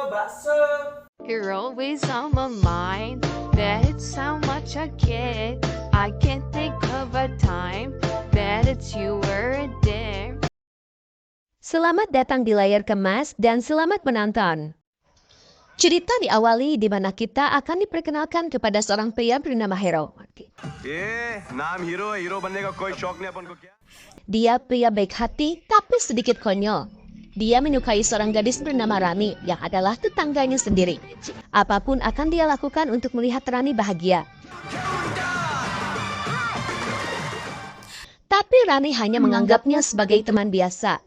bakso. You're always on my mind. That it's so much a kid. I can't think of a time that it's you were there. Selamat datang di layar kemas dan selamat menonton. Cerita diawali di mana kita akan diperkenalkan kepada seorang pria bernama Hero. नाम हीरो है, हीरो बनने का कोई शौक नहीं अपन को क्या? Dia pria baik hati tapi sedikit konyol. Dia menyukai seorang gadis bernama Rani yang adalah tetangganya sendiri. Apapun akan dia lakukan untuk melihat Rani bahagia. Tapi Rani hanya menganggapnya sebagai teman biasa.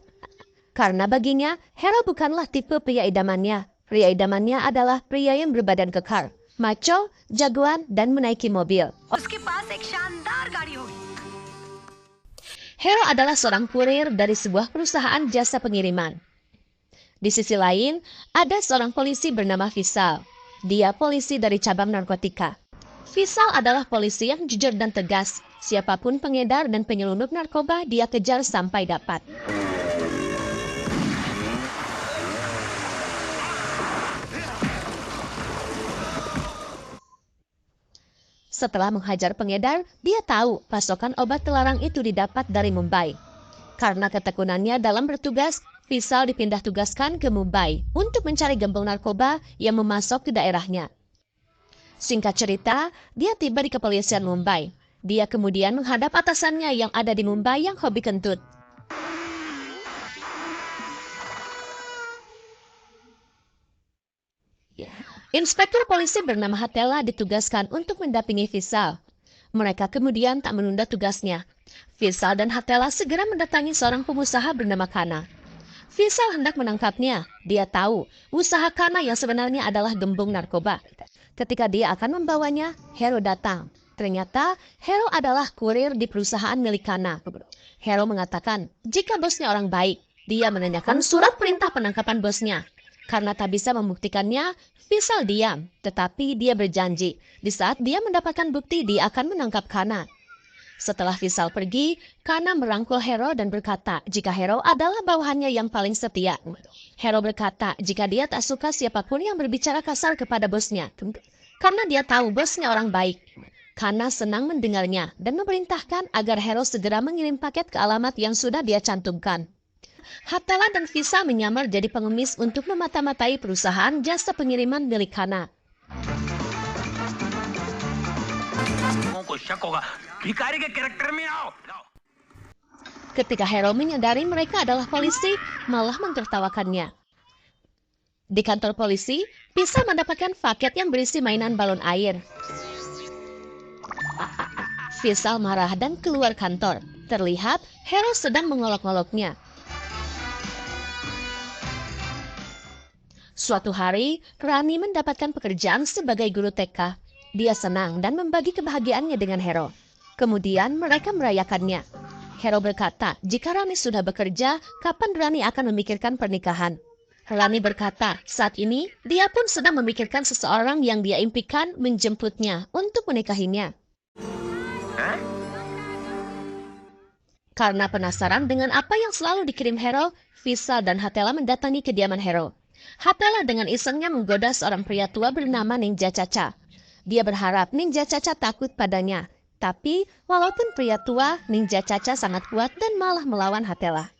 Karena baginya, Hero bukanlah tipe pria idamannya. Pria idamannya adalah pria yang berbadan kekar, maco, jagoan, dan menaiki mobil. Hero adalah seorang kurir dari sebuah perusahaan jasa pengiriman. Di sisi lain, ada seorang polisi bernama Visal. Dia polisi dari cabang narkotika. Visal adalah polisi yang jujur dan tegas. Siapapun pengedar dan penyelundup narkoba, dia kejar sampai dapat. Setelah menghajar pengedar, dia tahu pasokan obat terlarang itu didapat dari Mumbai. Karena ketekunannya dalam bertugas, Visal dipindah tugaskan ke Mumbai untuk mencari gembong narkoba yang memasok ke daerahnya. Singkat cerita, dia tiba di kepolisian Mumbai. Dia kemudian menghadap atasannya yang ada di Mumbai yang hobi kentut. Inspektur polisi bernama Hatela ditugaskan untuk mendampingi Visal. Mereka kemudian tak menunda tugasnya. Visal dan Hatela segera mendatangi seorang pengusaha bernama Kana. Visal hendak menangkapnya. Dia tahu usaha Kana yang sebenarnya adalah gembong narkoba. Ketika dia akan membawanya, Hero datang. Ternyata Hero adalah kurir di perusahaan milik Kana. Hero mengatakan jika bosnya orang baik, dia menanyakan surat perintah penangkapan bosnya. Karena tak bisa membuktikannya, Visal diam, tetapi dia berjanji, di saat dia mendapatkan bukti dia akan menangkap Kana. Setelah Visal pergi, Kana merangkul Hero dan berkata jika Hero adalah bawahannya yang paling setia. Hero berkata jika dia tak suka siapapun yang berbicara kasar kepada bosnya, karena dia tahu bosnya orang baik. Kana senang mendengarnya dan memerintahkan agar Hero segera mengirim paket ke alamat yang sudah dia cantumkan. Hatela dan Visal menyamar jadi pengemis untuk memata-matai perusahaan jasa pengiriman milik Kana. Ketika Hero menyadari mereka adalah polisi, malah mentertawakannya. Di kantor polisi, Visal mendapatkan paket yang berisi mainan balon air. Visal marah dan keluar kantor. Terlihat Hero sedang mengolok-oloknya. Suatu hari, Rani mendapatkan pekerjaan sebagai guru TK. Dia senang dan membagi kebahagiaannya dengan Hero. Kemudian mereka merayakannya. Hero berkata, jika Rani sudah bekerja, kapan Rani akan memikirkan pernikahan? Rani berkata, saat ini dia pun sedang memikirkan seseorang yang dia impikan menjemputnya untuk menikahinya. Karena penasaran dengan apa yang selalu dikirim Hero, Visal dan Hatela mendatangi kediaman Hero. Hatela dengan isengnya menggoda seorang pria tua bernama Ninja Caca. Dia berharap Ninja Caca takut padanya. Tapi, walaupun pria tua, Ninja Caca sangat kuat dan malah melawan Hatela.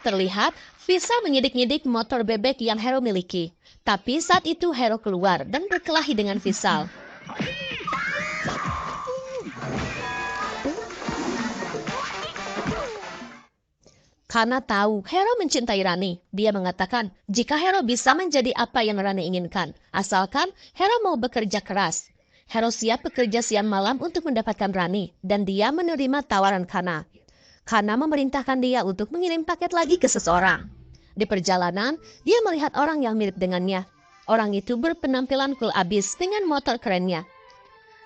Terlihat, Visal menyidik-nyidik motor bebek yang Hero miliki. Tapi saat itu Hero keluar dan berkelahi dengan Visal. Kana tahu Hero mencintai Rani. Dia mengatakan jika Hero bisa menjadi apa yang Rani inginkan, asalkan Hero mau bekerja keras. Hero siap bekerja siang malam untuk mendapatkan Rani, dan dia menerima tawaran Kana. Kana memerintahkan dia untuk mengirim paket lagi ke seseorang. Di perjalanan, dia melihat orang yang mirip dengannya. Orang itu berpenampilan cool abis dengan motor kerennya.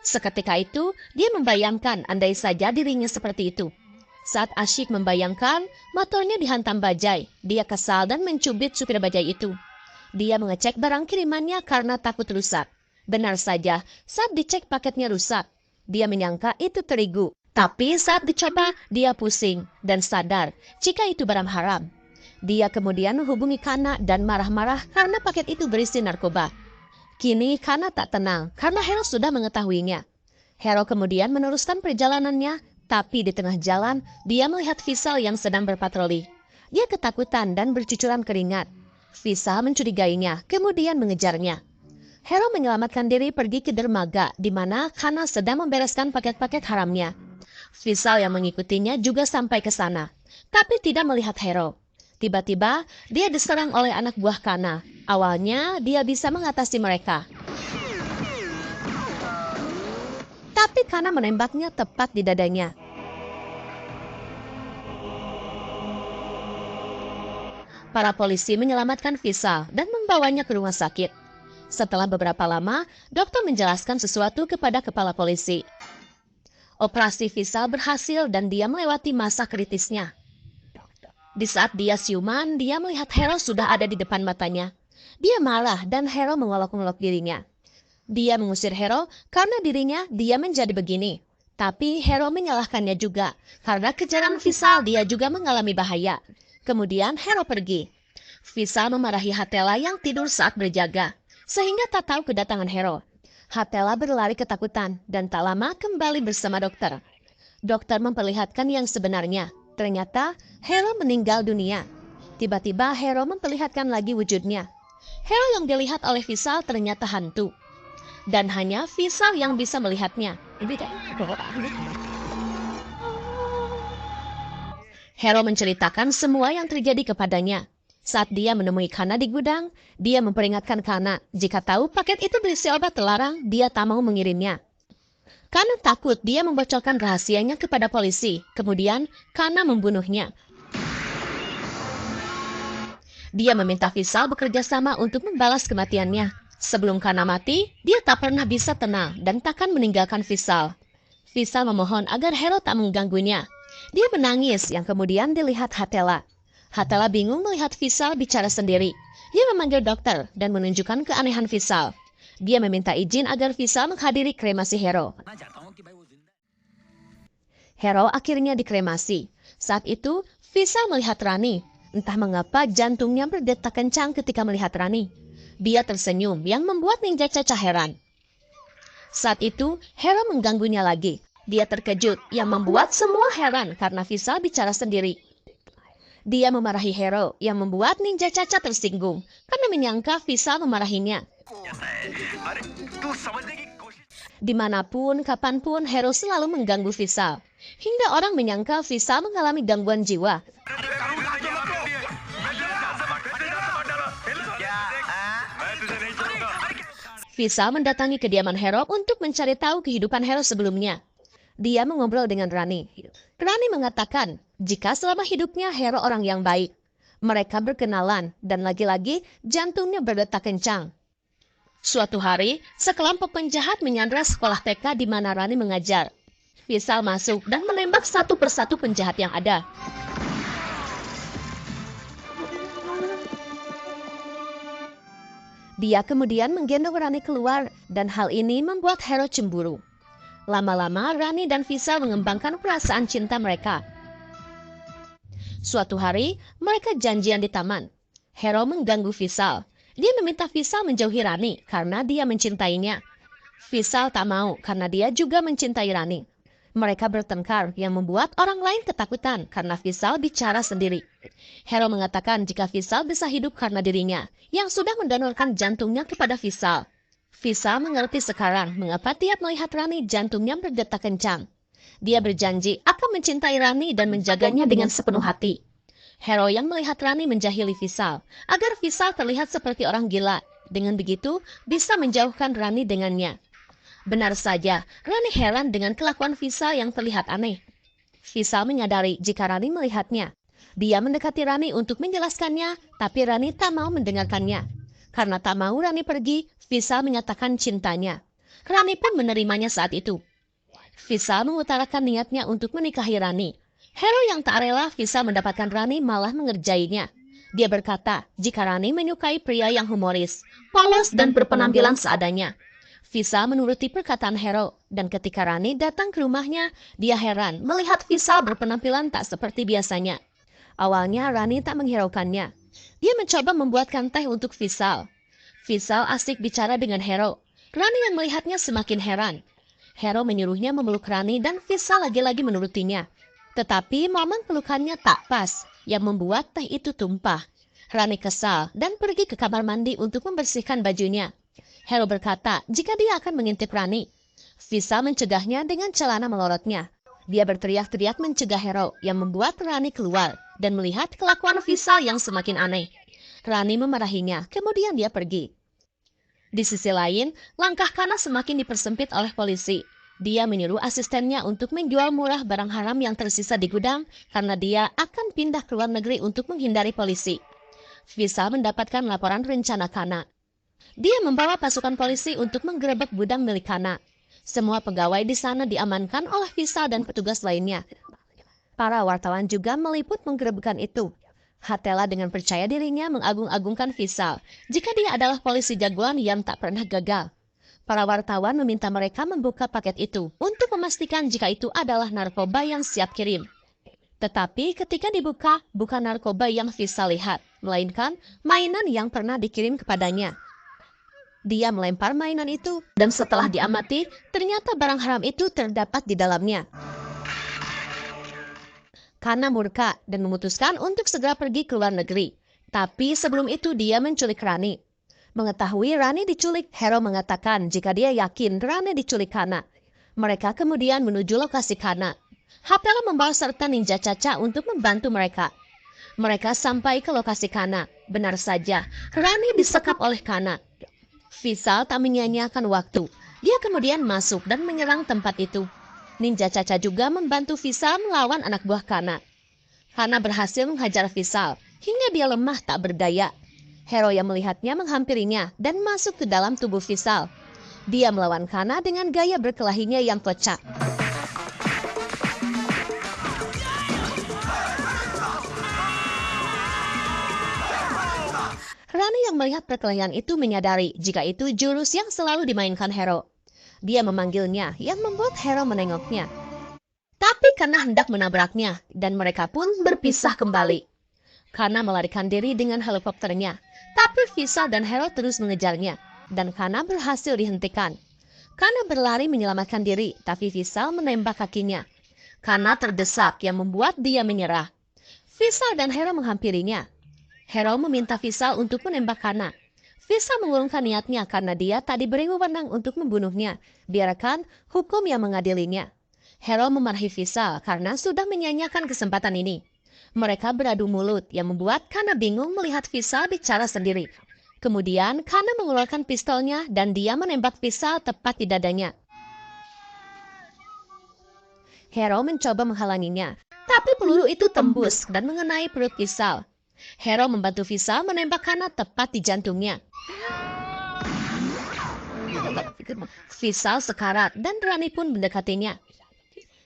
Seketika itu, dia membayangkan andai saja dirinya seperti itu. Saat asyik membayangkan, motornya dihantam bajai. Dia kesal dan mencubit supir bajai itu. Dia mengecek barang kirimannya karena takut rusak. Benar saja, saat dicek paketnya rusak. Dia menyangka itu terigu. Tapi saat dicoba, dia pusing dan sadar jika itu barang haram. Dia kemudian menghubungi Kana dan marah-marah karena paket itu berisi narkoba. Kini Kana tak tenang karena Hero sudah mengetahuinya. Hero kemudian meneruskan perjalanannya, tapi di tengah jalan dia melihat Visal yang sedang berpatroli. Dia ketakutan dan bercucuran keringat. Visal mencurigainya, kemudian mengejarnya. Hero menyelamatkan diri pergi ke dermaga di mana Kana sedang membereskan paket-paket haramnya. Visal yang mengikutinya juga sampai ke sana, tapi tidak melihat Hero. Tiba-tiba, dia diserang oleh anak buah Kana. Awalnya, dia bisa mengatasi mereka. Tapi Kana menembaknya tepat di dadanya. Para polisi menyelamatkan Visal dan membawanya ke rumah sakit. Setelah beberapa lama, dokter menjelaskan sesuatu kepada kepala polisi. Operasi Visal berhasil dan dia melewati masa kritisnya. Di saat dia siuman, dia melihat Hero sudah ada di depan matanya. Dia marah dan Hero mengolok-olok dirinya. Dia mengusir Hero karena dirinya dia menjadi begini. Tapi Hero menyalahkannya juga. Karena kejaran Visal dia juga mengalami bahaya. Kemudian Hero pergi. Visal memarahi Hatela yang tidur saat berjaga. Sehingga tak tahu kedatangan Hero. Hatela berlari ketakutan dan tak lama kembali bersama dokter. Dokter memperlihatkan yang sebenarnya. Ternyata Hero meninggal dunia. Tiba-tiba Hero memperlihatkan lagi wujudnya. Hero yang dilihat oleh Visal ternyata hantu. Dan hanya Visal yang bisa melihatnya. Hero menceritakan semua yang terjadi kepadanya. Saat dia menemui Kana di gudang, dia memperingatkan Kana jika tahu paket itu berisi obat terlarang, dia tak mau mengirimnya. Kana takut dia membocorkan rahasianya kepada polisi. Kemudian, Kana membunuhnya. Dia meminta Visal bekerja sama untuk membalas kematiannya. Sebelum Kana mati, dia tak pernah bisa tenang dan takkan meninggalkan Visal. Visal memohon agar Hero tak mengganggunya. Dia menangis yang kemudian dilihat Hatela. Hatela bingung melihat Visal bicara sendiri. Dia memanggil dokter dan menunjukkan keanehan Visal. Dia meminta izin agar Visal menghadiri kremasi Hero. Hero akhirnya dikremasi. Saat itu, Visal melihat Rani. Entah mengapa jantungnya berdetak kencang ketika melihat Rani. Dia tersenyum yang membuat Ninja Caca heran. Saat itu, Hero mengganggunya lagi. Dia terkejut yang membuat semua heran karena Visal bicara sendiri. Dia memarahi Hero yang membuat Ninja Caca tersinggung karena menyangka Visal memarahinya. Dimanapun, kapanpun, Hero selalu mengganggu Visal. Hingga orang menyangka Visal mengalami gangguan jiwa. Visal mendatangi kediaman Hero untuk mencari tahu kehidupan Hero sebelumnya. Dia mengobrol dengan Rani. Rani mengatakan jika selama hidupnya Hero orang yang baik. Mereka berkenalan dan lagi-lagi jantungnya berdetak kencang. Suatu hari, sekelompok penjahat menyandra sekolah TK di mana Rani mengajar. Visal masuk dan menembak satu persatu penjahat yang ada. Dia kemudian menggendong Rani keluar dan hal ini membuat Hero cemburu. Lama-lama Rani dan Visal mengembangkan perasaan cinta mereka. Suatu hari, mereka janjian di taman. Hero mengganggu Visal. Dia meminta Visal menjauhi Rani karena dia mencintainya. Visal tak mau karena dia juga mencintai Rani. Mereka bertengkar yang membuat orang lain ketakutan karena Visal bicara sendiri. Hero mengatakan jika Visal bisa hidup karena dirinya, yang sudah mendonorkan jantungnya kepada Visal. Visal mengerti sekarang mengapa tiap melihat Rani jantungnya berdetak kencang. Dia berjanji akan mencintai Rani dan menjaganya dengan sepenuh hati. Hero yang melihat Rani menjahili Visal, agar Visal terlihat seperti orang gila. Dengan begitu, bisa menjauhkan Rani dengannya. Benar saja, Rani heran dengan kelakuan Visal yang terlihat aneh. Visal menyadari jika Rani melihatnya. Dia mendekati Rani untuk menjelaskannya, tapi Rani tak mau mendengarkannya. Karena tak mau Rani pergi, Visal menyatakan cintanya. Rani pun menerimanya saat itu. Visal mengutarakan niatnya untuk menikahi Rani. Hero yang tak rela Visal mendapatkan Rani malah mengerjainya. Dia berkata jika Rani menyukai pria yang humoris, polos dan berpenampilan seadanya. Visal menuruti perkataan Hero, dan ketika Rani datang ke rumahnya, dia heran melihat Visal berpenampilan tak seperti biasanya. Awalnya Rani tak menghiraukannya. Dia mencoba membuatkan teh untuk Vishal. Vishal asik bicara dengan Hero. Rani yang melihatnya semakin heran. Hero menyuruhnya memeluk Rani dan Vishal lagi-lagi menurutinya. Tetapi momen pelukannya tak pas, yang membuat teh itu tumpah. Rani kesal dan pergi ke kamar mandi untuk membersihkan bajunya. Hero berkata jika dia akan mengintip Rani. Vishal mencegahnya dengan celana melorotnya. Dia berteriak-teriak mencegah Hero yang membuat Rani keluar dan melihat kelakuan Vishal yang semakin aneh. Rani memarahinya, kemudian dia pergi. Di sisi lain, langkah Kana semakin dipersempit oleh polisi. Dia menyuruh asistennya untuk menjual murah barang haram yang tersisa di gudang karena dia akan pindah ke luar negeri untuk menghindari polisi. Vishal mendapatkan laporan rencana Kana. Dia membawa pasukan polisi untuk menggerebek gudang milik Kana. Semua pegawai di sana diamankan oleh Vishal dan petugas lainnya. Para wartawan juga meliput penggerebekan itu. Hatela dengan percaya dirinya mengagung-agungkan Vishal jika dia adalah polisi jagoan yang tak pernah gagal. Para wartawan meminta mereka membuka paket itu untuk memastikan jika itu adalah narkoba yang siap kirim. Tetapi ketika dibuka, bukan narkoba yang Vishal lihat, melainkan mainan yang pernah dikirim kepadanya. Dia melempar mainan itu, dan setelah diamati, ternyata barang haram itu terdapat di dalamnya. Kana murka dan memutuskan untuk segera pergi ke luar negeri. Tapi sebelum itu dia menculik Rani. Mengetahui Rani diculik, Hero mengatakan jika dia yakin Rani diculik Kana. Mereka kemudian menuju lokasi Kana. Hatela membawa serta ninja Caca untuk membantu mereka. Mereka sampai ke lokasi Kana. Benar saja, Rani disekap oleh Kana. Vishal tak menyia-nyiakan waktu. Dia kemudian masuk dan menyerang tempat itu. Ninja Caca juga membantu Vishal melawan anak buah Kana. Kana berhasil menghajar Vishal hingga dia lemah tak berdaya. Hero yang melihatnya menghampirinya dan masuk ke dalam tubuh Vishal. Dia melawan Kana dengan gaya berkelahinya yang kocak. Rani yang melihat perkelahian itu menyadari jika itu jurus yang selalu dimainkan Hero. Dia memanggilnya yang membuat Hero menengoknya. Tapi Kana hendak menabraknya dan mereka pun berpisah kembali. Kana melarikan diri dengan helikopternya. Tapi Vishal dan Hero terus mengejarnya dan Kana berhasil dihentikan. Kana berlari menyelamatkan diri tapi Vishal menembak kakinya. Kana terdesak yang membuat dia menyerah. Vishal dan Hero menghampirinya. Hero meminta Vishal untuk menembak Kana. Vishal mengurungkan niatnya karena dia tak diberi wewenang untuk membunuhnya. Biarkan hukum yang mengadilinya. Hero memarahi Vishal karena sudah menyia-nyiakan kesempatan ini. Mereka beradu mulut yang membuat Kana bingung melihat Vishal bicara sendiri. Kemudian Kana mengeluarkan pistolnya dan dia menembak Vishal tepat di dadanya. Hero mencoba menghalanginya, tapi peluru itu tembus dan mengenai perut Vishal. Hero membantu Vishal menembak Kana tepat di jantungnya. Vishal sekarat dan Rani pun mendekatinya.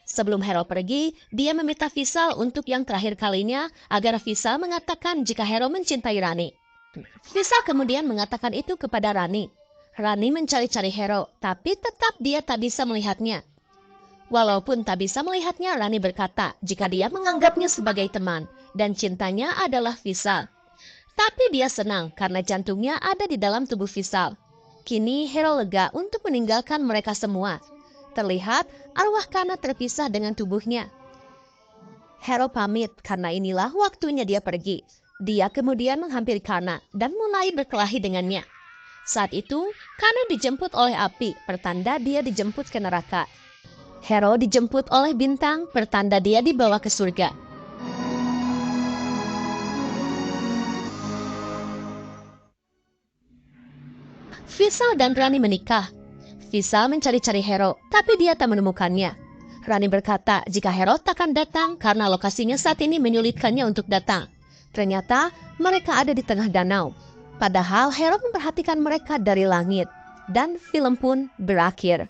Sebelum Hero pergi, dia meminta Vishal untuk yang terakhir kalinya agar Vishal mengatakan jika Hero mencintai Rani. Vishal kemudian mengatakan itu kepada Rani. Rani mencari-cari Hero, tapi tetap dia tak bisa melihatnya. Walaupun tak bisa melihatnya, Rani berkata jika dia menganggapnya sebagai teman dan cintanya adalah Vishal. Tapi dia senang karena jantungnya ada di dalam tubuh Vishal. Kini Hero lega untuk meninggalkan mereka semua. Terlihat arwah Kana terpisah dengan tubuhnya. Hero pamit karena inilah waktunya dia pergi. Dia kemudian menghampiri Kana dan mulai berkelahi dengannya. Saat itu, Kana dijemput oleh api, pertanda dia dijemput ke neraka. Hero dijemput oleh bintang, pertanda dia dibawa ke surga. Vishal dan Rani menikah. Vishal mencari-cari Hero, tapi dia tak menemukannya. Rani berkata jika Hero takkan datang karena lokasinya saat ini menyulitkannya untuk datang. Ternyata mereka ada di tengah danau. Padahal Hero memperhatikan mereka dari langit. Dan film pun berakhir.